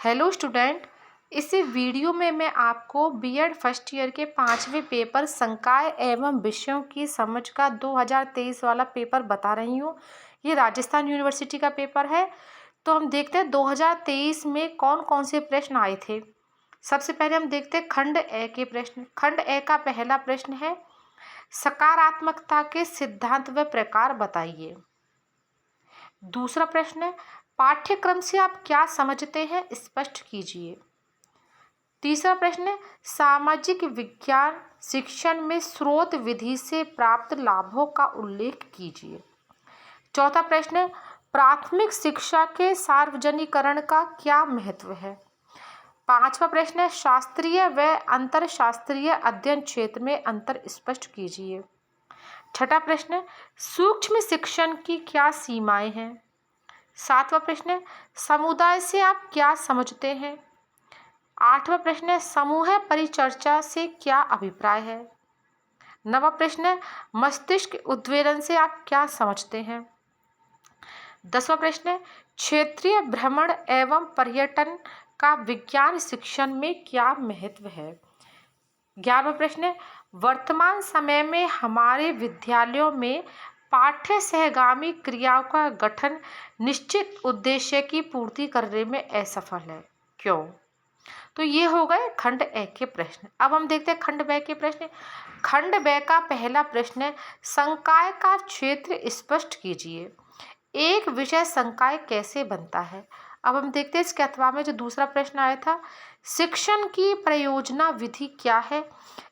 Hello student. इस video में मैं आपको बीएड फर्स्ट ईयर के 5वें पेपर संकाय एवं विषयों की समझ का 2023 वाला पेपर बता रही हूँ। ये राजस्थान यूनिवर्सिटी का पेपर है। तो हम देखते हैं 2023 में कौन कौन से प्रश्न आए थे। सबसे पहले हम देखते हैं खंड ए के प्रश्न। खंड ए का पहला प्रश्न है, सकारात्मकता के सिद्धांत व प्रकार बताइए। दूसरा प्रश्न है, पाठ्यक्रम से आप क्या समझते हैं, स्पष्ट कीजिए। तीसरा प्रश्न है, सामाजिक विज्ञान शिक्षण में स्रोत विधि से प्राप्त लाभों का उल्लेख कीजिए। चौथा प्रश्न है, प्राथमिक शिक्षा के सार्वजनिकरण का क्या महत्व है। पांचवा प्रश्न है, शास्त्रीय व अंतर शास्त्रीय अध्ययन क्षेत्र में अंतर स्पष्ट कीजिए। छठा प्रश्न है, सूक्ष्म शिक्षण की क्या सीमाएं हैं। सातवां प्रश्न है, समुदाय से आप क्या समझते हैं। आठवां प्रश्न है, समूह परिचर्चा से क्या अभिप्राय है। नवा प्रश्न है, मस्तिष्क उद्वेलन से आप क्या समझते हैं। 10वां प्रश्न है, क्षेत्रीय भ्रमण एवं पर्यटन का विज्ञान शिक्षण में क्या महत्व है। 11वां प्रश्न है, वर्तमान समय में हमारे विद्यालयों में पाठ्य सहगामी क्रियाओं का गठन निश्चित उद्देश्य की पूर्ति करने में असफल है, क्यों। तो ये हो गए खंड ए के प्रश्न। अब हम देखते हैं खंड ब के प्रश्न। खंड ब का पहला प्रश्न है, संकाय का क्षेत्र स्पष्ट कीजिए। एक विषय संकाय कैसे बनता है। अब हम देखते हैं इसके अथवा में जो दूसरा प्रश्न आया था, शिक्षण की प्रयोजना विधि क्या है,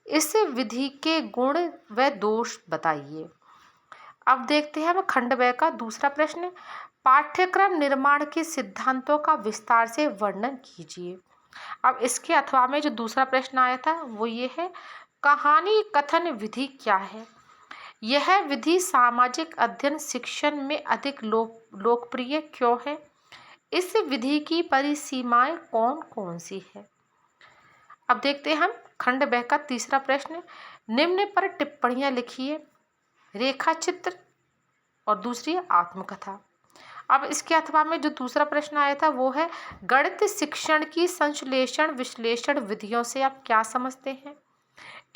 इस विधि के गुण व दोष बताइए। अब देखते हैं हम खंड ब का दूसरा प्रश्न, पाठ्यक्रम निर्माण के सिद्धांतों का विस्तार से वर्णन कीजिए। अब इसके अथवा में जो दूसरा प्रश्न आया था वो ये है, कहानी कथन विधि क्या है। यह विधि सामाजिक अध्ययन शिक्षण में अधिक लोकप्रिय क्यों है। इस विधि की परिसीमाएं कौन कौन सी है। अब देखते हैं हम खंड ब का तीसरा प्रश्न, निम्न पर टिप्पणियां लिखिए। रेखा चित्र और दूसरी आत्मकथा। अब इसके अथवा में जो दूसरा प्रश्न आया था वो है, गणित शिक्षण की संश्लेषण विश्लेषण विधियों से आप क्या समझते हैं।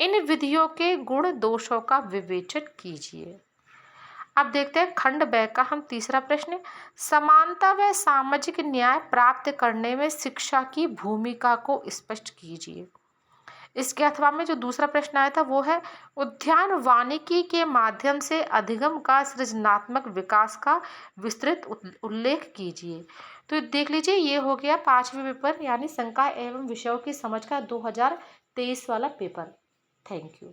इन विधियों के गुण दोषों का विवेचन कीजिए। अब देखते हैं खंड ब का हम तीसरा प्रश्न, समानता व सामाजिक न्याय प्राप्त करने में शिक्षा की भूमिका को स्पष्ट कीजिए। इसके अथवा में जो दूसरा प्रश्न आया था वो है, उद्यान वानिकी के माध्यम से अधिगम का सृजनात्मक विकास का विस्तृत उल्लेख कीजिए। तो देख लीजिए ये हो गया 5वें पेपर यानी संकाय एवं विषयों की समझ का 2023 वाला पेपर। Thank you.